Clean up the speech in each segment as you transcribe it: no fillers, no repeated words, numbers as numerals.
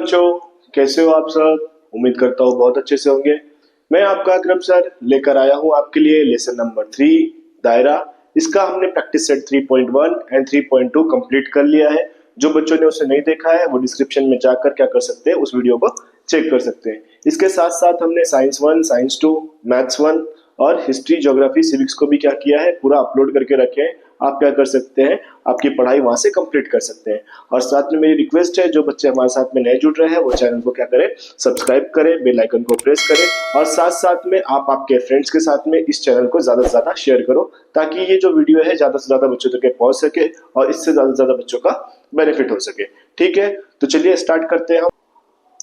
बच्चों, कैसे हो आप सब? उम्मीद करता हूँ बहुत अच्छे से होंगे। मैं आपका अकरम सर लेकर आया हूँ आपके लिए लेसन नंबर 3 दायरा। इसका हमने प्रैक्टिस सेट 3.1 एंड 3.2 कंप्लीट कर लिया है। जो बच्चों ने उसे नहीं देखा है वो डिस्क्रिप्शन में जाकर क्या कर सकते हैं, उस वीडियो को चेक कर सकते हैं। इसके साथ साथ हमने साइंस 1, साइंस 2, मैथ्स 1 और हिस्ट्री, ज्योग्राफी, सिविक्स को भी क्या किया है, पूरा अपलोड करके रखे हैं। आप क्या कर सकते हैं, आपकी पढ़ाई वहां से कंप्लीट कर सकते हैं। और साथ में मेरी रिक्वेस्ट है, जो बच्चे हमारे साथ में नए जुड़ रहे हैं वो चैनल को क्या करें, सब्सक्राइब करें, बेल आइकन को प्रेस करें और साथ साथ में आप आपके फ्रेंड्स के साथ में इस चैनल को ज्यादा से ज्यादा शेयर करो, ताकि ये जो वीडियो है ज्यादा से ज्यादा बच्चों तक पहुंच सके और इससे ज्यादा से ज्यादा बच्चों का बेनिफिट हो सके। ठीक है, तो चलिए स्टार्ट करते हैं।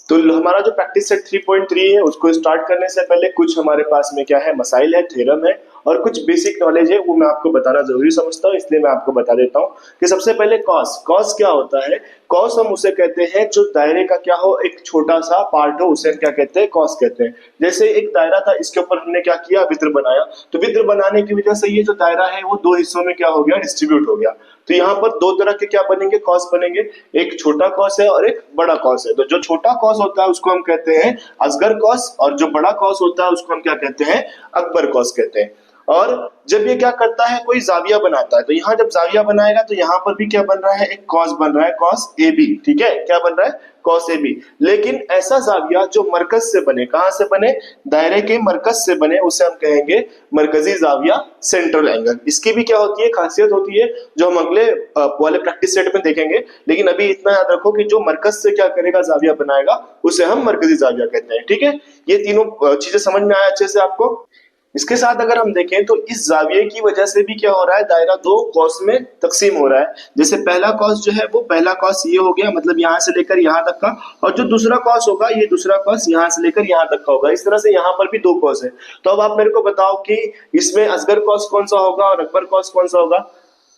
तो हमारा जो प्रैक्टिस सेट 3.3 है उसको स्टार्ट करने से पहले कुछ हमारे पास में क्या है, मसाइल है, थ्योरम है और कुछ बेसिक नॉलेज है, वो मैं आपको बताना जरूरी समझता हूँ, इसलिए मैं आपको बता देता हूँ कि सबसे पहले कॉस। कॉस क्या होता है? कॉस हम उसे कहते हैं जो दायरे का क्या हो, एक छोटा सा पार्ट हो, उसे क्या कहते हैं, कॉस कहते हैं। जैसे एक दायरा था, इसके ऊपर हमने क्या किया, वृत्त बनाया। तो वृत्त बनाने की वजह से ये जो दायरा है वो दो हिस्सों में क्या हो गया, डिस्ट्रीब्यूट हो गया। तो यहाँ पर दो तरह के क्या बनेंगे, कॉस बनेंगे। एक छोटा कॉस है और एक बड़ा कॉस है। तो जो छोटा कॉस होता है उसको हम कहते हैं असगर कॉस और जो बड़ा कॉस होता है उसको हम क्या कहते हैं, अकबर कॉस कहते हैं। और जब ये क्या करता है, कोई जाविया बनाता है, तो यहाँ जब जाविया बनाएगा तो यहाँ पर भी क्या बन रहा है, एक कॉस बन रहा है, कॉस ए बी। ठीक है, क्या बन रहा है, कॉस ए बी। लेकिन ऐसा जाविया जो मरकज से बने, कहां से बने, दायरे के मरकज से बने, उसे हम कहेंगे मरकजी जाविया, सेंट्रल एंगल। इसकी भी क्या होती है, खासियत होती है, जो हम अगले वाले प्रैक्टिस सेट में देखेंगे। लेकिन अभी इतना याद रखो कि जो मरकज से क्या करेगा, जाविया बनाएगा, उसे हम मरकजी जाविया कहते हैं। ठीक है, ये तीनों चीजें समझ में आया अच्छे से आपको? इसके साथ अगर हम देखें तो इस जाविये की वजह से भी क्या हो रहा है, दायरा दो कॉस में तकसीम हो रहा है। जैसे पहला कॉस जो है वो पहला कॉस ये हो गया, मतलब यहाँ से लेकर यहाँ तक का, और जो दूसरा कॉस होगा ये दूसरा कॉस यहाँ से लेकर यहाँ तक का होगा। इस तरह से यहाँ पर भी दो कॉस है। तो अब आप मेरे को बताओ कि इसमें असगर कॉस कौन सा होगा और अकबर कॉस कौन सा होगा?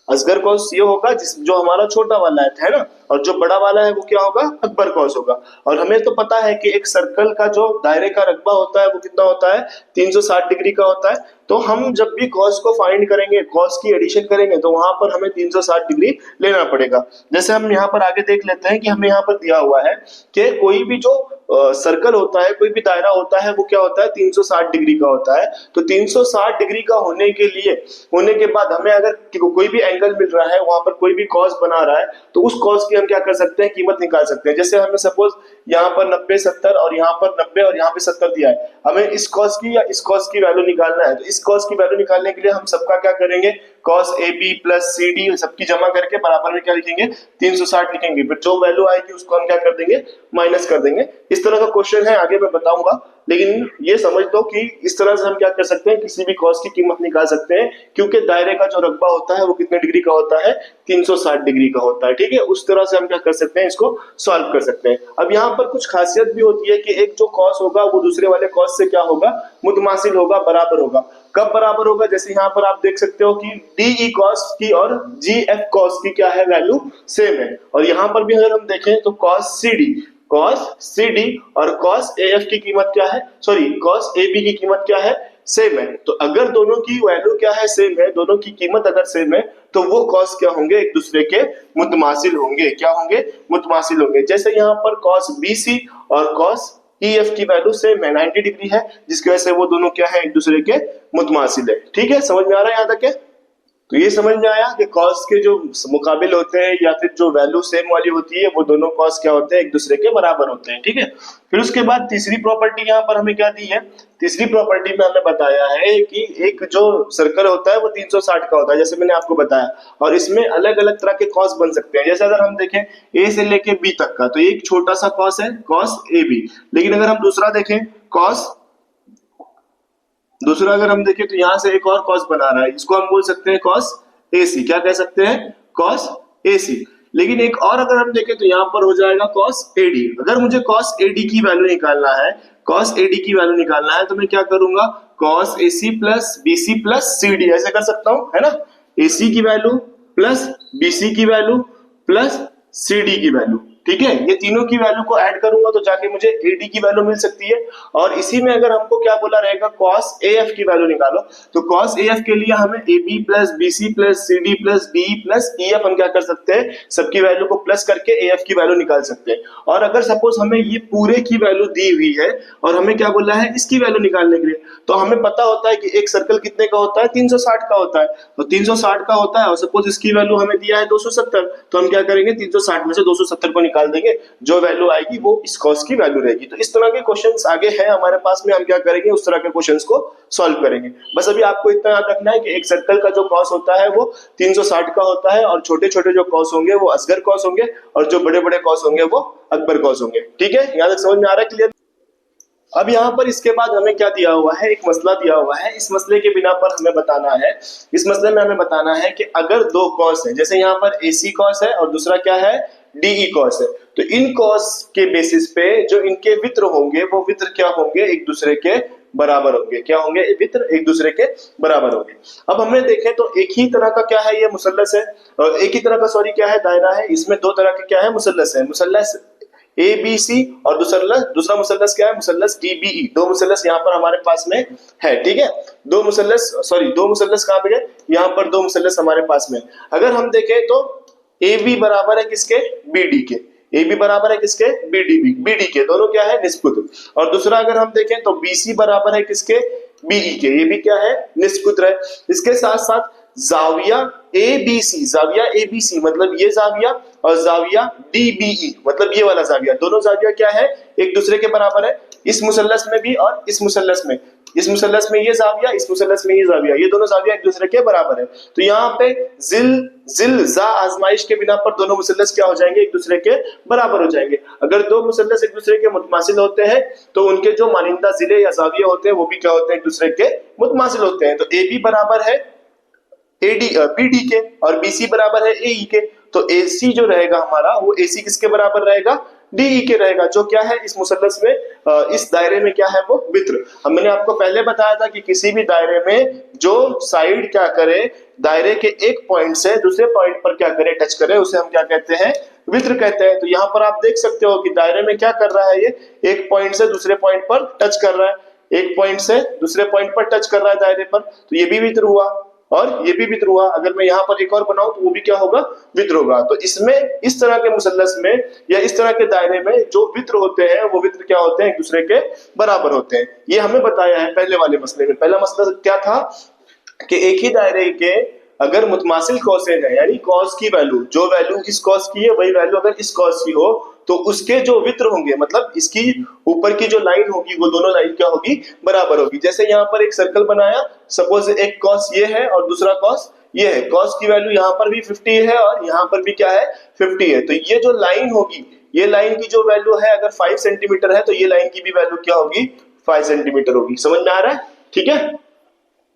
असगर कॉस ये होगा जो हमारा छोटा वाला है ना, और जो बड़ा वाला है वो क्या होगा, अकबर कॉस होगा। और हमें तो पता है कि एक सर्कल का जो दायरे का रकबा होता है वो कितना होता है, 360 डिग्री का होता है। तो हम जब भी कॉस को फाइंड करेंगे, कॉस की एडिशन करेंगे, तो वहां पर हमें 360 डिग्री लेना पड़ेगा। जैसे हम यहाँ पर आगे देख लेते हैं कि हमें यहाँ पर दिया हुआ है कि कोई भी जो सर्कल होता है, कोई भी दायरा होता है, वो क्या होता है, 360 डिग्री का होता है। तो 360 डिग्री का होने के बाद हमें अगर कोई भी एंगल मिल रहा है, वहां पर कोई भी कॉस बना रहा है, तो उस कॉस की हम क्या कर सकते हैं, कीमत निकाल सकते हैं। जैसे हमें सपोज यहाँ पर 90, 70 और यहाँ पर 90 और यहाँ पे 70 दिया है, हमें इस कॉस की या इस कॉस की वैल्यू निकालना है। तो इस कॉस की वैल्यू निकालने के लिए हम सबका क्या करेंगे, cos A B plus C D सबकी जमा करके बराबर में क्या लिखेंगे, 360 लिखेंगे। फिर जो वैल्यू आएगी उसको हम क्या कर देंगे, माइनस कर देंगे। इस तरह का क्वेश्चन है, आगे मैं बताऊंगा। लेकिन ये समझ लो कि इस तरह से हम क्या कर सकते हैं, किसी भी कॉस की कीमत निकाल सकते हैं, क्योंकि दायरे का जो रकबा होता है वो कितने डिग्री का होता है, 360 डिग्री का होता है। ठीक है, उस तरह से हम क्या कर सकते हैं, इसको सॉल्व कर सकते हैं। अब यहाँ पर कुछ खासियत भी होती है कि एक जो कॉस होगा वो दूसरे वाले कॉस से क्या होगा, मुतमासिल होगा, बराबर होगा। कब बराबर होगा? जैसे यहाँ पर आप देख सकते हो कि डी ई कॉस की और जी एफ कॉस की क्या है, वैल्यू सेम है। और यहाँ पर भी अगर हम देखें तो कॉस सी डी और कॉस ए एफ की कीमत क्या है, सॉरी कॉस ए बी की कीमत क्या है, सेम है। तो अगर दोनों की वैल्यू क्या है, सेम है, दोनों की कीमत अगर सेम है, तो वो कॉस क्या होंगे, एक दूसरे के मुतमासिल होंगे। क्या होंगे, मुतमासिल होंगे। जैसे यहाँ पर कॉस बी सी और कॉस ई एफ की वैल्यू सेम है, 90 डिग्री है, जिसकी वजह से वो दोनों क्या है, एक दूसरे के मुतमासिल है। ठीक है, समझ में आ रहा है यहाँ तक है? तो ये समझ में आया कि कॉस के जो मुकाबिल होते हैं या फिर जो वैल्यू सेम वाली होती है, वो दोनों कॉस क्या होते हैं, एक दूसरे के बराबर होते हैं। ठीक है, फिर उसके बाद तीसरी प्रॉपर्टी यहाँ पर हमें क्या दी है, तीसरी प्रॉपर्टी में हमें बताया है कि एक जो सर्कल होता है वो 360 का होता है, जैसे मैंने आपको बताया। और इसमें अलग अलग तरह के कॉस बन सकते हैं। जैसे अगर हम देखें ए से लेके बी तक का, तो एक छोटा सा कॉस है, कॉस ए बी। लेकिन अगर हम दूसरा देखें अगर हम देखें तो यहां से एक और कॉस बना रहा है, इसको हम बोल सकते हैं कॉस ए सी। क्या कह सकते हैं, कॉस ए सी। लेकिन एक और अगर हम देखें तो यहाँ पर हो जाएगा कॉस ए डी। अगर मुझे कॉस ए डी की वैल्यू निकालना है, तो मैं क्या करूंगा, cos A C plus B C plus C D, ऐसे कर सकता हूं, है ना। ए सी की वैल्यू प्लस बी सी की वैल्यू प्लस सी डी की वैल्यू, ठीक है, ये तीनों की वैल्यू को ऐड करूंगा तो जाके मुझे AD की वैल्यू मिल सकती है। और इसी में अगर हमको क्या बोला रहेगा, cos AF की वैल्यू निकालो, तो cos AF के लिए हमें AB plus BC plus CD plus DE plus EF हम क्या कर सकते हैं, सबकी वैल्यू को प्लस करके AF की वैल्यू निकाल सकते हैं। और अगर सपोज हमें ये पूरे की वैल्यू दी हुई है और हमें क्या बोला है इसकी वैल्यू निकालने के लिए, तो हमें पता होता है कि एक सर्कल कितने का होता है, 360 का होता है। तो 360 का होता है और सपोज इसकी वैल्यू हमें दिया है 270, तो हम क्या करेंगे 360 में से 270 को निकाल देंगे, जो वैल्यू आएगी वो इस कॉस की वैल्यू रहेगी। तो इस तरह के क्वेश्चंस आगे हैं हमारे पास में, हम क्या करेंगे उस तरह के क्वेश्चंस को सॉल्व करेंगे। बस अभी आपको इतना याद रखना है कि एक सर्कल का जो कॉस होता है वो 360 का होता है और छोटे छोटे जो कॉस होंगे वो असगर कॉस होंगे और जो बड़े बड़े कॉस होंगे वो अकबर कॉस होंगे। ठीक है, यहां तक समझ में आ रहा है, क्लियर? अब यहाँ पर इसके बाद हमें क्या दिया हुआ है, एक मसला दिया हुआ है। इस मसले के बिना पर हमें बताना है, इस मसले में हमें बताना है कि अगर दो कॉस है, जैसे यहाँ पर AC कॉस है और दूसरा क्या है DE कॉस है, तो इन कॉस के बेसिस पे जो इनके वित्र होंगे वो वित्र क्या होंगे, एक दूसरे के बराबर होंगे। क्या होंगे, वित्र एक दूसरे के बराबर होंगे। अब हमने देखे तो एक ही तरह का क्या है, ये मुसल्लस है, और एक ही तरह का सॉरी क्या है, दायरा है। इसमें दो तरह के क्या है, मुसल्लस है, मुसल्लस ABC और दूसरा मुसल्लस क्या है, मुसल्लस DBE। दो मुसल्लस यहाँ पर हमारे पास में है। ठीक है, दो मुसल्लस कहाँ पे है, यहाँ पर दो मुसल्लस हमारे पास में। अगर हम देखें तो AB बराबर है किसके, BD के। AB बराबर है किसके, BD के, दोनों क्या है, निस्पुत्र। और दूसरा अगर हम देखें तो BC बराबर है किसके, BE के, ये भी क्या है, निस्पुत्र है। इसके साथ साथ जाविया ABC मतलब ये जाविया और जाविया DBE मतलब ये वाला जाविया, दोनों जाविया क्या है, एक दूसरे के बराबर है। इस मुसल्लस में भी और इस मुसल्लस में ये जाविया, इस मुसल्लस में ये जाविया, ये दोनों जाविया एक दूसरे के बराबर है। तो यहाँ पे जिल जा आजमाइश के बिना पर दोनों मुसल्लस क्या हो जाएंगे, एक दूसरे के बराबर हो जाएंगे। अगर दो मुसल्लस एक दूसरे के मुतमासिल होते हैं तो उनके जो मानिंदा जिले या जाविया होते हैं वो भी क्या होते हैं, एक दूसरे के मुतमासिल होते हैं। तो AB बराबर है BD के और BC बराबर है AE के, तो AC जो रहेगा हमारा वो AC किसके बराबर रहेगा, DE के रहेगा, जो क्या है इस मुसल्लस में इस दायरे में क्या है, वो वित्र। हम मैंने आपको पहले बताया था कि किसी भी दायरे में जो साइड क्या करे, दायरे के एक पॉइंट से दूसरे पॉइंट पर क्या करे, टच करे, उसे हम क्या कहते हैं, वित्र कहते हैं। तो यहाँ पर आप देख सकते हो कि दायरे में क्या कर रहा है, ये एक पॉइंट से दूसरे पॉइंट पर टच कर रहा है, एक पॉइंट से दूसरे पॉइंट पर टच कर रहा है दायरे पर, तो ये भी वित्र हुआ और ये भी वित्र हुआ। अगर मैं यहाँ पर एक और बनाऊं तो वो भी क्या होगा, वित्र होगा। तो इसमें इस तरह के मुसल्लस में या इस तरह के दायरे में जो वित्र होते हैं वो वित्र क्या होते हैं, एक दूसरे के बराबर होते हैं। ये हमें बताया है पहले वाले मसले में। पहला मसला क्या था कि एक ही दायरे के अगर मुतमासिल कॉसेज है, यानी कॉस की वैल्यू, जो वैल्यू इस कॉस की है वही वैल्यू अगर इस कॉस की हो, तो उसके जो वित्र होंगे, मतलब इसकी ऊपर की जो लाइन होगी वो दोनों लाइन क्या होगी, बराबर होगी। जैसे यहाँ पर एक सर्कल बनाया, सपोज एक कॉस ये है और दूसरा कॉस ये है, कॉस की वैल्यू यहाँ पर भी 50 है और यहाँ पर भी क्या है, 50 है। तो ये जो लाइन होगी, ये लाइन की जो वैल्यू है अगर 5 सेंटीमीटर है तो ये लाइन की भी वैल्यू क्या होगी, 5 सेंटीमीटर होगी। समझ में आ रहा है, ठीक है।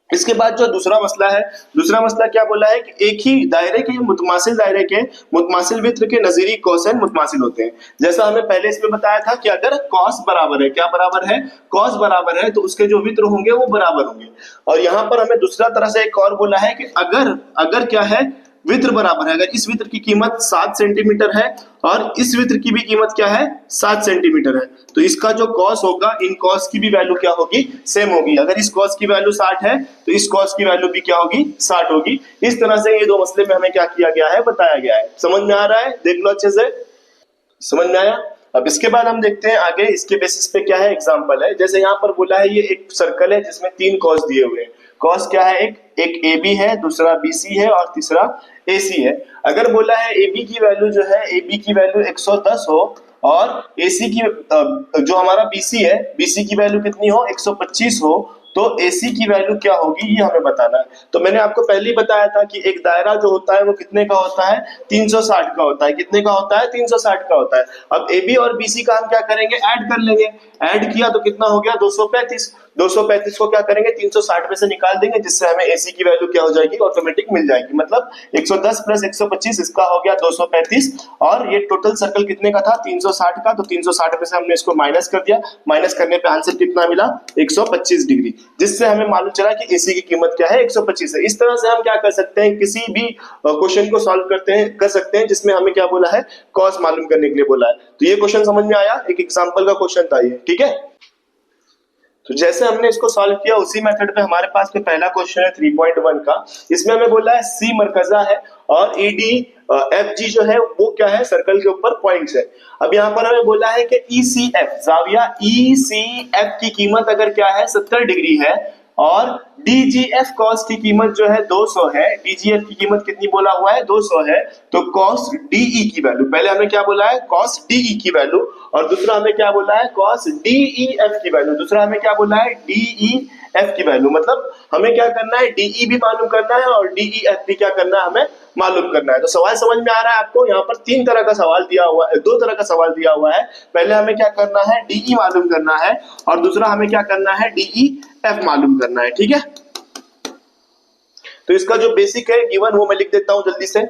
इसके बाद जो दूसरा मसला है, दूसरा मसला क्या बोला है कि एक ही दायरे के मुतमासिल वित्र के नजीरी कोसेन मुतमासिल होते हैं। जैसा हमें पहले इसमें बताया था कि अगर कॉस बराबर है, क्या बराबर है, कॉस बराबर है, तो उसके जो वित्र होंगे वो बराबर होंगे। और यहाँ पर हमें दूसरा तरह से एक और बोला है कि अगर क्या है, वित्र बराबर है, अगर इस वित्र की कीमत 7 सेंटीमीटर है और इस वित्र की भी कीमत क्या है, 7 सेंटीमीटर है, तो इसका जो कॉस होगा, इन कॉस की भी वैल्यू क्या होगी, सेम होगी। अगर इस कॉस की वैल्यू 60 है तो इस कॉस की वैल्यू भी क्या होगी, 60 होगी। इस तरह से ये दो मसले में हमें क्या किया गया है, बताया गया है। समझ में आ रहा है, देख लो अच्छे से, समझ में आया। अब इसके बाद हम देखते हैं आगे, इसके बेसिस पे क्या है, एग्जांपल है। जैसे यहाँ पर बोला है, ये एक सर्कल है जिसमें 3 कॉस दिए हुए हैं। कॉस क्या है, एक AB है, दूसरा BC है और तीसरा AC है। अगर बोला है AB की वैल्यू जो है, AB की वैल्यू 110 हो और AC की जो हमारा BC है, BC की वैल्यू कितनी हो, 125 हो, तो AC की वैल्यू क्या होगी ये हमें बताना है। तो मैंने आपको पहले ही बताया था कि एक दायरा जो होता है वो कितने का होता है, 360 का होता है। कितने का होता है, 360 का होता है। अब AB और BC का हम क्या करेंगे, ऐड कर लेंगे। ऐड किया तो कितना हो गया, 235। 235 को क्या करेंगे, 360 में से निकाल देंगे, जिससे हमें AC की वैल्यू क्या हो जाएगी, ऑटोमेटिक मिल जाएगी। मतलब 110 प्लस 125 इसका हो गया 235। और ये टोटल सर्कल कितने का था, 360 का, तो 360 में से हमने इसको माइनस कर दिया। माइनस करने पे आंसर कितना मिला, 125 डिग्री। जिससे हमें मालूम चला कि AC की कीमत क्या है 125 है। इस तरह से हम क्या कर सकते हैं, किसी भी क्वेश्चन को सॉल्व कर सकते हैं जिसमें हमें क्या बोला है, कॉस मालूम करने के लिए बोला है। तो ये क्वेश्चन समझ में आया, एक एग्जांपल का क्वेश्चन था ये, ठीक है। तो जैसे हमने इसको सॉल्व किया उसी मेथड पे हमारे पास में पहला क्वेश्चन है 3.1 का। इसमें हमें बोला है C मरकजा है और AD FG जो है वो क्या है, सर्कल के ऊपर पॉइंट्स है। अब यहाँ पर हमें बोला है कि ECF जाविया ECF की कीमत अगर क्या है 70 डिग्री है और DGF कॉस की कीमत जो है 200 है। DGF की कीमत कितनी बोला हुआ है, 200 है। तो कॉस DE की वैल्यू, पहले हमें क्या बोला है, कॉस DE की वैल्यू, और दूसरा हमें क्या बोला है, कॉस DEF की वैल्यू। दूसरा हमें क्या बोला है, DEF की वैल्यू। मतलब हमें क्या करना है, DE भी मालूम करना है और DEF भी क्या करना है, हमें मालूम करना है। तो सवाल समझ में आ रहा है आपको, यहाँ पर तीन तरह का सवाल दिया हुआ है, दो तरह का सवाल दिया हुआ है। पहले हमें क्या करना है, DE मालूम करना है और दूसरा हमें क्या करना है, DEF मालूम करना है, ठीक है। तो इसका जो बेसिक है गिवन वो मैं लिख देता हूं जल्दी से।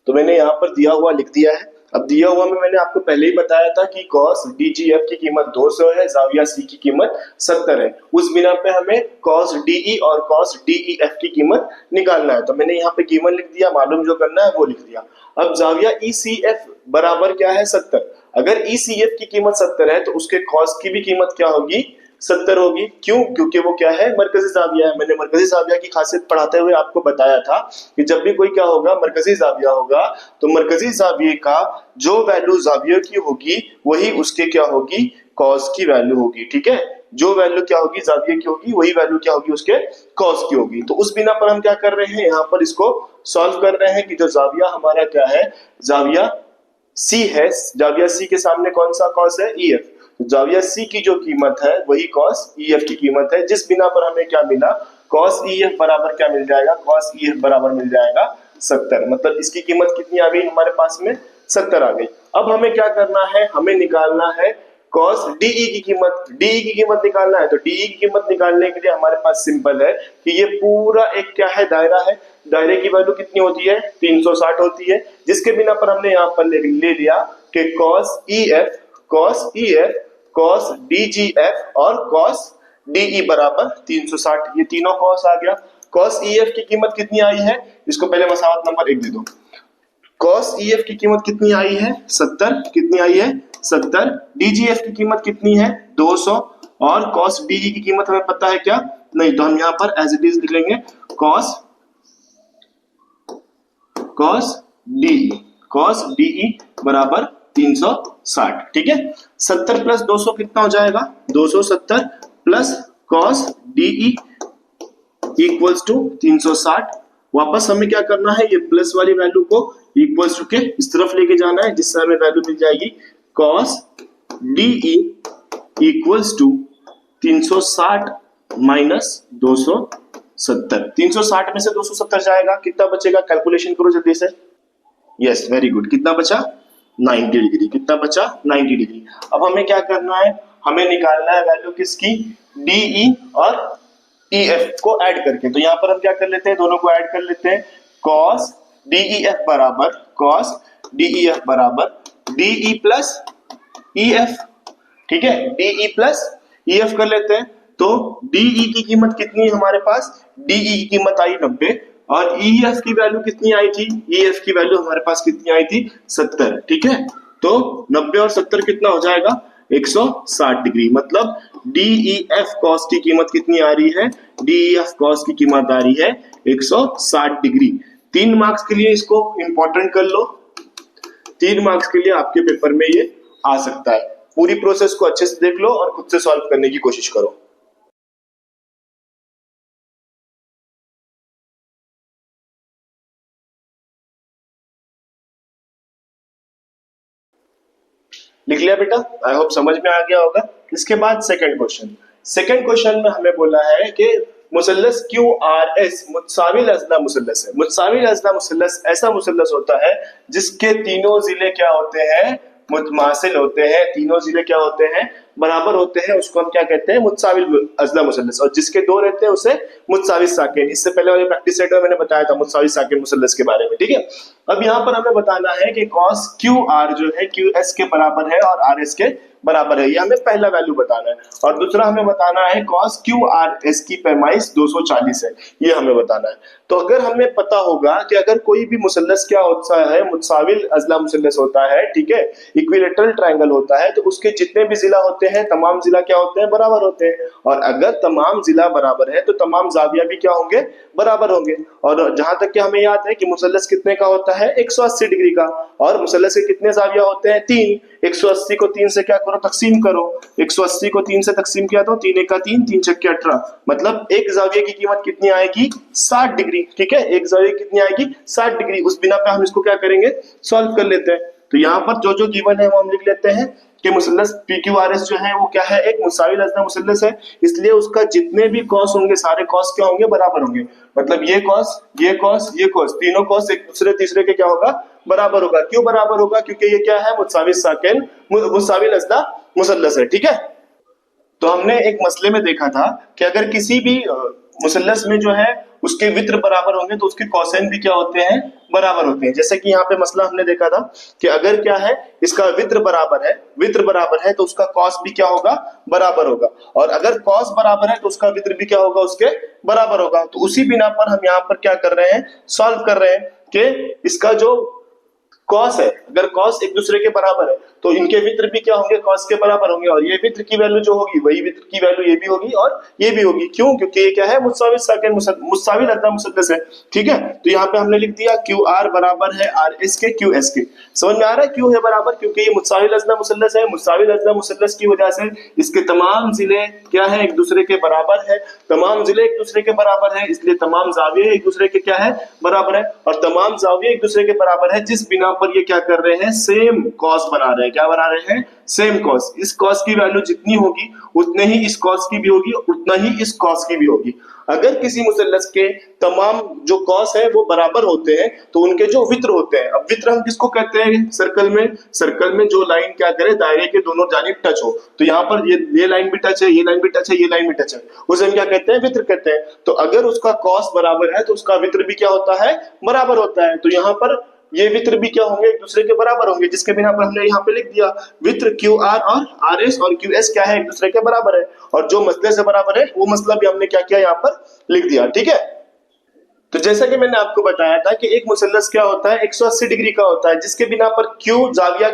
तो मैंने यहाँ पर दिया हुआ लिख दिया है। अब दिया हुआ में मैंने आपको पहले ही बताया था कि कॉस DGF की कीमत 200 है, जाविया C की कीमत 70 है। उस बिना पे हमें कॉस DE और कॉस DEF की कीमत निकालना है। तो मैंने यहाँ पे कीमत लिख दिया, मालूम जो करना है वो लिख दिया। अब जाविया ECF बराबर क्या है, 70। अगर ECF की कीमत 70 है तो उसके कॉस की भी कीमत क्या होगी, 70 होगी। क्यों, क्योंकि वो क्या है, मरकजी जाविया है। मैंने मरकजी जाविया की खासियत पढ़ाते हुए आपको बताया था कि जब भी कोई क्या होगा, मरकजी जाविया होगा, तो मरकजी जाविये का जो वैल्यू जाविया की होगी वही उसके क्या होगी, कॉस की वैल्यू होगी, ठीक है। जो वैल्यू क्या होगी, जाविया की होगी, वही वैल्यू क्या होगी, उसके कॉस की होगी। तो उस बिना पर हम क्या कर रहे हैं, यहाँ पर इसको सॉल्व कर रहे हैं कि जो जाविया हमारा क्या है, जाविया C है, जाविया C के सामने कौन सा कॉस है, EF। जाविया C की जो कीमत है वही कॉस EF की कीमत है, जिस बिना पर हमें क्या मिला, कॉस EF बराबर क्या मिल जाएगा, कॉस EF बराबर मिल जाएगा 70। मतलब इसकी कीमत कितनी आ गई हमारे पास में, 70 आ गई। अब हमें क्या करना है, हमें निकालना है कॉस DE की कीमत। DE की कीमत निकालना है। तो DE की कीमत निकालने के लिए हमारे पास सिंपल है कि ये पूरा एक क्या है, दायरा है। दायरे की वैल्यू कितनी होती है, 360 होती है, जिसके बिना पर हमने यहाँ पर ले लिया कि कॉस EF कॉस DGF और कॉस DE बराबर 360। ये तीनों कॉस आ गया। कॉस EF की कीमत कितनी आई है, इसको पहले मसावत नंबर 1 दे दो। कॉस EF की कीमत कितनी आई है, 70। कितनी आई है, 70। DGF की कीमत कितनी है, 200। और कॉस DE की कीमत हमें पता है क्या, नहीं, तो हम यहाँ पर एज इट इज लिख लेंगे कॉस DE बराबर 360, ठीक है। 70 प्लस 200 कितना हो जाएगा, 270 plus cos DE equals to 360। वापस हमें क्या करना है, ये प्लस वाली वैल्यू को इक्वल्स टू के इस तरफ लेके जाना है, जिससे हमें वैल्यू मिल जाएगी cos DE equals to 360 minus 270। 360 में से 270 जाएगा, कितना बचेगा, कैलकुलेशन करो जल्दी से। Yes, very good. कितना बचा, 90 डिग्री। कितना बचा, 90 डिग्री। अब हमें क्या करना है, हमें निकालना है वैल्यू किसकी, DE और EF को ऐड करके। तो यहाँ पर हम क्या कर लेते हैं, दोनों को ऐड कर लेते हैं। कॉस DEF बराबर DE प्लस EF, ठीक है। DE प्लस EF कर लेते हैं। तो DE की कीमत कितनी है हमारे पास, DE की कीमत आई 90 और EF की वैल्यू कितनी आई थी, EF की वैल्यू हमारे पास कितनी आई थी, 70, ठीक है। तो 90 और 70 कितना हो जाएगा, 160 डिग्री। मतलब DEF कॉस की कीमत कितनी आ रही है, DEF कॉस की कीमत आ रही है 160 डिग्री। 3 मार्क्स के लिए इसको इंपॉर्टेंट कर लो, 3 मार्क्स के लिए आपके पेपर में ये आ सकता है। पूरी प्रोसेस को अच्छे से देख लो और खुद से सॉल्व करने की कोशिश करो। लिख लिया बेटा, आई होप समझ में आ गया होगा। इसके बाद सेकंड क्वेश्चन में हमें बोला है कि मुसल्लस QRS मुतसाविल अज़ला मुसल्लस है। मुतसाविल अज़ला मुसल्लस ऐसा मुसल्लस होता है जिसके तीनों जिले क्या होते हैं, मुतमासिल होते हैं। तीनों जिले क्या होते हैं, बराबर होते हैं। उसको हम क्या कहते हैं, मुतसाविल अज़ला मुसल्लस। और जिसके दो रहते हैं उसे मुतसावी साकिन। इससे पहले वाले प्रैक्टिस सेट में मैंने बताया था मुतसावी साकिन मुसल्लस के बारे में, ठीक है। अब यहाँ पर हमें बताना है कि कॉस QR जो है QS के बराबर है और RS के बराबर है। ये हमें पहला वैल्यू बताना है। और दूसरा हमें बताना है cos QRS की पैमाइश 240 है, ये हमें बताना है। तो अगर हमें पता होगा कि अगर कोई भी मुसल्लस क्या होता है, मुतसाविल अजला मुसल्लस होता है, ठीक है, इक्विलेटरल ट्रायंगल होता है, तो उसके जितने भी जिला होते हैं तमाम जिला क्या होते हैं, बराबर होते हैं। और अगर तमाम जिला बराबर है तो तमाम जाविया भी क्या होंगे, बराबर होंगे। और जहां तक कि हमें याद है कि मुसल्लस कितने का होता है, 180 डिग्री का, और मुसल्लस के कितने जाविया होते हैं, 3। 180 को 3 से क्या करो, तकसीम करो। 180 को 3 से तकसीम किया तो 3 1 का 3, 3 6 के 18, मतलब एक जाविया की कीमत कितनी आएगी, 60 डिग्री। ठीक है, एक जाविया कितनी आएगी, 60 डिग्री। उस बिना पे हम इसको क्या करेंगे, सॉल्व कर लेते हैं। तो यहाँ पर जो जो गिवन है वो हम लिख लेते हैं कि मुसल्लस PQRS जो है वो क्या है, एक मुसाविल अजला मुसल्लस है, इसलिए उसका जितने भी कॉस होंगे सारे कॉस क्या होंगे, बराबर होंगे। मतलब ये कॉस, ये कॉस, ये कॉस, तीनों कॉस एक दूसरे तीसरे के क्या होगा, बराबर होगा। क्यों बराबर होगा, क्योंकि ये क्या है, मुतसाविल साकिन मुसाविल अजला मुसल्लस है। ठीक है, तो हमने एक मसले में देखा था कि अगर किसी भी मुसल्लस में जो है उसके वित्र बराबर होंगे तो उसके कोसाइन भी क्या होते हैं, बराबर होते हैं। जैसे कि यहाँ पे मसला हमने देखा था कि अगर क्या है, इसका वित्र बराबर है, वित्र बराबर है तो उसका कॉस भी क्या होगा, बराबर होगा। और अगर कॉस बराबर है तो उसका वित्र भी क्या होगा, उसके बराबर होगा। तो उसी बिना पर हम यहाँ पर क्या कर रहे हैं, सॉल्व कर रहे हैं कि इसका जो कॉस है, अगर कॉस एक दूसरे के बराबर है तो इनके वित्र भी क्या होंगे, कॉस के बराबर होंगे। और ये वित्र की वैल्यू जो होगी वही वित्र की वैल्यू ये भी होगी और ये भी होगी। क्यों, क्योंकि ये क्या है, मुतसाविल साकिन मुसाविल अजला मुसल्लस है। ठीक है, तो यहाँ पे हमने लिख दिया QR बराबर है RS के QS के। समझ में आ रहा है क्यों है बराबर, क्योंकि ये मुतसाविल अजला मुसल्लस है। मुतसाविल अजला मुसल्लस की वजह से इसके तमाम जिले क्या है, एक दूसरे के बराबर है। तमाम जिले एक दूसरे के बराबर है, इसलिए तमाम जाविये एक दूसरे के क्या है, बराबर है। और तमाम जाविये एक दूसरे के बराबर है, जिस बिना पर ये क्या कर रहे हैं, सेम कॉस बना रहे हैं। क्या बना रहे हैं, सेम कॉस। इस कॉस की वैल्यू जितनी होगी उतने ही इस कॉस की भी होगी, उतना ही इस कॉस की भी होगी। अगर किसी मुसल्लस के तमाम जो कॉस है वो बराबर होते हैं तो उनके जो वित्र होते हैं, अब वित्र हम किसको कहते हैं, सर्कल में जो लाइन क्या करे, दायरे के दोनों जानिब टच हो। तो यहाँ पर ये लाइन भी टच है, ये लाइन भी टच है, ये लाइन भी टच है, उसे हम क्या कहते हैं, वित्र कहते हैं। तो अगर उसका कॉस बराबर है तो उसका वित्र भी क्या होता है, बराबर होता है। तो यहाँ पर ये वित्र भी क्या होंगे, एक दूसरे के बराबर होंगे, जिसके बिना पर हमने यहाँ पे लिख दिया वित्र QR और RS और QS क्या है, एक दूसरे के बराबर है। और जो मसले से बराबर है वो मसला भी हमने क्या किया, यहाँ पर लिख दिया। ठीक है, तो जैसा कि मैंने आपको बताया था कि एक मुसल्लस क्या होता है, 180 डिग्री का होता है, जिसके बिना पर Q, जाविया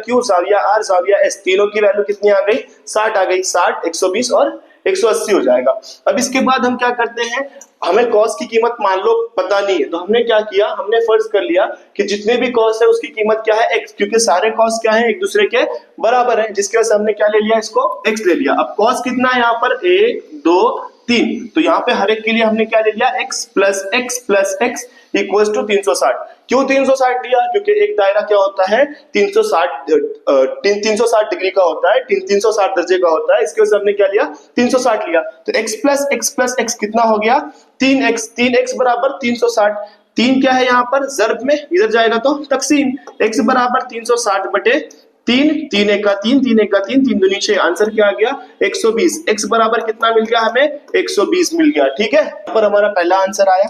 R, जाविया S, तीनों की वैल्यू कितनी आ गई, 60 आ गई। 60, 120 और 180 हो जाएगा। अब इसके बाद हम क्या करते हैं, हमें कॉस की कीमत मान लो पता नहीं है, तो हमने क्या किया, हमने फर्ज कर लिया कि जितने भी कॉस है उसकी कीमत क्या है, x, क्योंकि सारे कॉस क्या है, एक दूसरे के बराबर है, जिसकी वजह से हमने क्या ले लिया, इसको x ले लिया। अब कॉस कितना है यहाँ पर, 1 2 3, तो यहाँ पे हर एक के लिए हमने क्या ले लिया, x plus x equal to 360। क्यों 360 लिया, क्योंकि एक दायरा क्या होता है, 360 डिग्री का होता है, 360 दर्जे का होता है, इसके वजह से हमने क्या लिया, 360 लिया। तो x प्लस x कितना हो गया, 3x बराबर 360। 3 क्या है यहाँ पर, ज़र्ब में, इधर जाएगा तो तकसीम, x बराबर 360 बटे 3, 3 1 का 3, 3 1 का 3, 3 दूनी 6, आंसर क्या आ गया, 120। x बराबर कितना मिल गया हमें, 120 मिल गया। ठीक है, यहाँ पर हमारा पहला आंसर आया।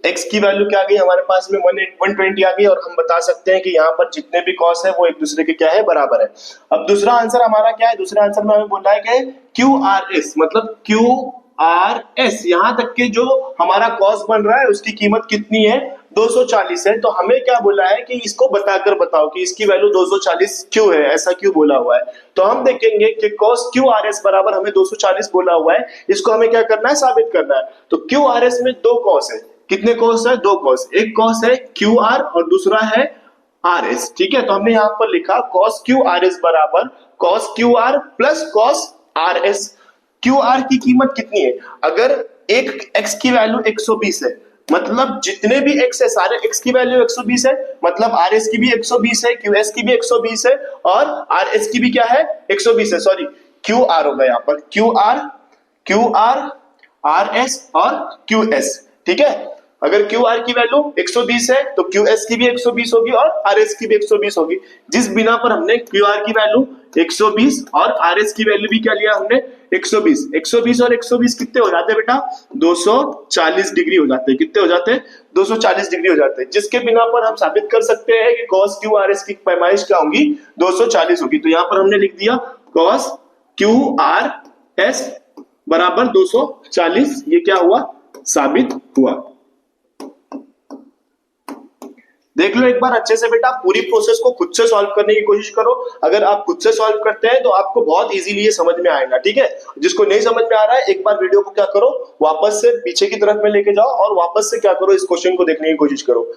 x की वैल्यू क्या आ गई हमारे पास में, 120 आ गई। और हम बता सकते हैं कि यहाँ पर जितने भी कॉस है वो एक दूसरे के क्या है, बराबर है। अब दूसरा आंसर हमारा क्या है, दूसरा आंसर में हमें बोला है कि QRS, मतलब QRS, यहाँ तक के जो हमारा कॉस बन रहा है उसकी कीमत कितनी है, 240 है। तो हमें क्या बोला है कि इसको बताकर बताओ कि इसकी वैल्यू 240 क्यों है, ऐसा क्यों बोला हुआ है। तो हम देखेंगे कि cos QRS बराबर हमें 240 बोला हुआ है, इसको हमें क्या करना है, साबित करना है। तो QRS में दो कॉस है, कितने कॉस है, दो कॉस, एक कॉस है QR और दूसरा है RS। ठीक है, तो हमने यहाँ पर लिखा cos QRS बराबर cos QR plus cos RS। QR की कीमत कितनी है, अगर एक x की वैल्यू 120 है, मतलब जितने भी x है सारे x की वैल्यू 120 है, मतलब RS की भी 120 है, QS की भी 120 है और RS की भी क्या है, 120 है। सॉरी, QR होगा यहाँ पर, QR RS और QS। ठीक है, अगर QR की वैल्यू 120 है तो QS की भी 120 होगी और RS की भी 120 होगी, जिस बिना पर हमने QR की वैल्यू 120 और RS की वैल्यू भी क्या लिया हमने, 120। 120 और 120 कितने हो जाते हैं बेटा, 240 डिग्री हो जाते हैं। कितने हो जाते हैं, 240 डिग्री हो जाते हैं, जिसके बिना पर हम साबित कर सकते हैं कि cos QRS की पैमाइश क्या होगी, 240 होगी। तो यहाँ पर हमने लिख दिया कॉस क्यू आर एस बराबर 240, ये क्या हुआ, साबित हुआ। देख लो एक बार अच्छे से बेटा, पूरी प्रोसेस को खुद से सॉल्व करने की कोशिश करो। अगर आप खुद से सॉल्व करते हैं तो आपको बहुत इजीली ये समझ में आएगा, ठीक है। जिसको नहीं समझ में आ रहा है, एक बार वीडियो को क्या करो, वापस से पीछे की तरफ में लेके जाओ और वापस से क्या करो, इस क्वेश्चन को देखने की कोशिश करो।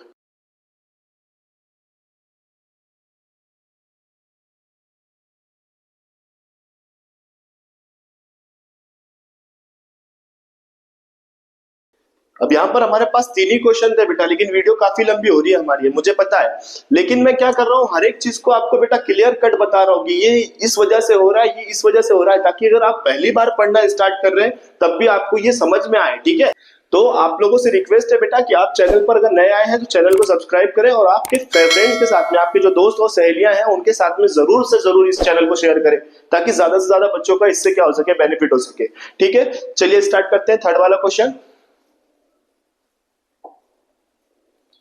अब यहाँ पर हमारे पास 3 ही क्वेश्चन थे बेटा, लेकिन वीडियो काफी लंबी हो रही है हमारी, मुझे पता है। लेकिन मैं क्या कर रहा हूँ, हर एक चीज को आपको बेटा क्लियर कट बता रहा हूँ कि ये इस वजह से हो रहा है, ये इस वजह से हो रहा है, ताकि अगर आप पहली बार पढ़ना स्टार्ट कर रहे हैं तब भी आपको ये समझ में आए, ठीक है। तो आप लोगों से रिक्वेस्ट है बेटा कि आप चैनल पर अगर नए आए हैं तो चैनल को सब्सक्राइब करें और आपके फ्रेंड्स के साथ में, आपके जो दोस्त और सहेलियां हैं उनके साथ में जरूर से जरूर इस चैनल को शेयर करें, ताकि ज्यादा से ज्यादा बच्चों का इससे क्या हो सके, बेनिफिट हो सके, ठीक है। चलिए स्टार्ट करते हैं थर्ड वाला क्वेश्चन।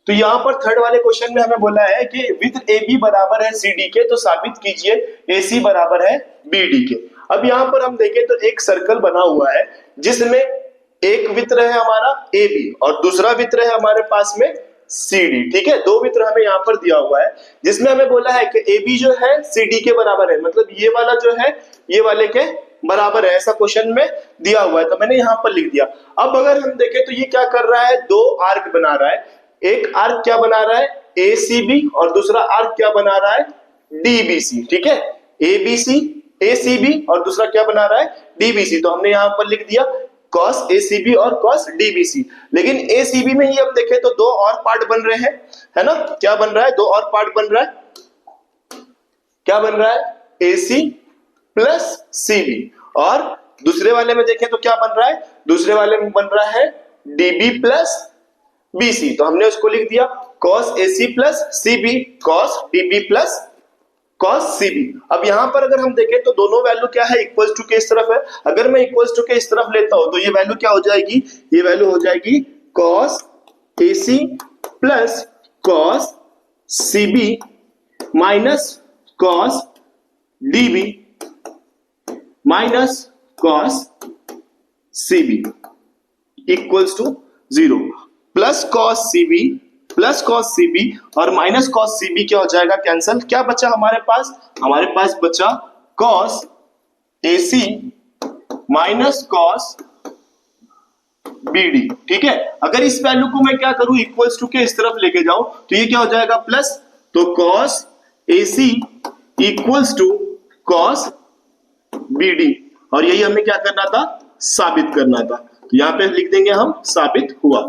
तो यहाँ पर थर्ड वाले क्वेश्चन में हमें बोला है कि विद ए बी बराबर है सी डी के, तो साबित कीजिए ए सी बराबर है बी डी के। अब यहाँ पर हम देखें तो एक सर्कल बना हुआ है जिसमें एक वित्र है हमारा ए बी और दूसरा वित्र है हमारे पास में सी डी, ठीक है। 2 वित्र हमें यहाँ पर दिया हुआ है, जिसमें हमें बोला है कि ए बी जो है सी डी के बराबर है, मतलब ये वाला जो है ये वाले के बराबर है, ऐसा क्वेश्चन में दिया हुआ है, तो मैंने यहाँ पर लिख दिया। अब अगर हम देखें तो ये क्या कर रहा है, 2 आर्क बना रहा है। एक आर्क क्या बना रहा है, ए सी बी, और दूसरा आर्क क्या बना रहा है, डी बी सी, ठीक है। A B C, A C B, और दूसरा क्या बना रहा है, डी बी सी। तो हमने यहां पर लिख दिया कॉस ए सी बी और कॉस डी बी सी। लेकिन ए सी बी में ही हम देखें तो 2 और पार्ट बन रहे हैं, है ना। क्या बन रहा है, 2 और पार्ट बन रहा है, क्या बन रहा है, ए सी प्लस सी बी। और दूसरे वाले में देखें तो क्या बन रहा है, दूसरे वाले में बन रहा है डी बी प्लस BC। तो हमने उसको लिख दिया cos AC plus CB cos DB plus cos CB। अब यहां पर अगर हम देखें तो दोनों वैल्यू क्या है, इक्वल्स टू के इस तरफ है। अगर मैं इक्वल्स टू के इस तरफ लेता हूं तो ये वैल्यू क्या हो जाएगी, ये वैल्यू हो जाएगी cos AC plus cos CB minus cos DB minus cos CB equals to 0। Plus cos CB plus cos CB और माइनस कॉस सीबी क्या हो जाएगा, कैंसल। क्या बचा हमारे पास, हमारे पास बचा cos AC minus cos BD, ठीक है। अगर इस वैल्यू को मैं क्या करूं, इक्वल्स टू के इस तरफ लेके जाऊं तो ये क्या हो जाएगा, प्लस। तो cos AC equals to cos BD, और यही हमें क्या करना था, साबित करना था। तो यहां पे लिख देंगे हम साबित हुआ,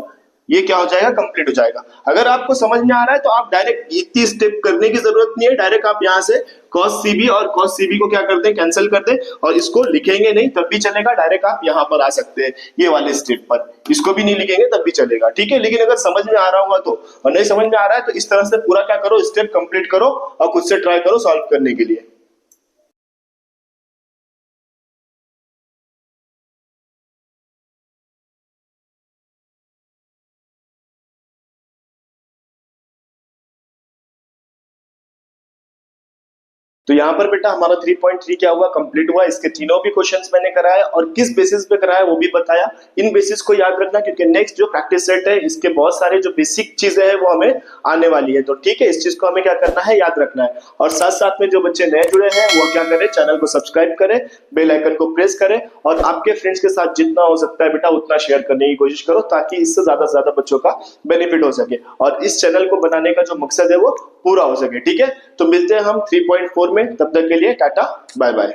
ये क्या हो जाएगा, कंप्लीट हो जाएगा। अगर आपको समझ में आ रहा है तो आप डायरेक्ट इतनी स्टेप करने की जरूरत नहीं है, डायरेक्ट आप यहां से cos CB और cos CB को क्या करते हैं, कैंसिल कर दें, और इसको लिखेंगे नहीं तब भी चलेगा, डायरेक्ट आप यहां पर आ सकते हैं ये वाले स्टेप पर, इसको भी नहीं लिखेंगे तब भी चलेगा, ठीक है। लेकिन अगर समझ में आ रहा होगा तो, और नहीं समझ में आ रहा है तो इस तरह से पूरा क्या करो, स्टेप कंप्लीट करो और खुद से ट्राई करो सॉल्व करने के लिए। तो यहाँ पर बेटा हमारा 3.3 क्या हुआ, कंप्लीट हुआ। इसके तीनों भी क्वेश्चंस मैंने कराया और किस बेसिस पे कराया वो भी बताया। इन बेसिस को याद रखना, क्योंकि नेक्स्ट जो प्रैक्टिस सेट है इसके बहुत सारे जो बेसिक चीजें हैं वो हमें आने वाली है। तो ठीक है, इस चीज को हमें क्या करना है, याद रखना है। और साथ साथ में जो बच्चे नए जुड़े हैं वो क्या करें, चैनल को सब्सक्राइब करें, बेल आइकन को प्रेस करें और आपके फ्रेंड्स के साथ जितना हो सकता है बेटा उतना शेयर करने की कोशिश करो, ताकि इससे ज्यादा से ज्यादा बच्चों का बेनिफिट हो सके और इस चैनल को बनाने का जो मकसद है वो पूरा हो सके। ठीक है, तो मिलते हैं हम 3.4 में, तब तक के लिए टाटा बाय बाय।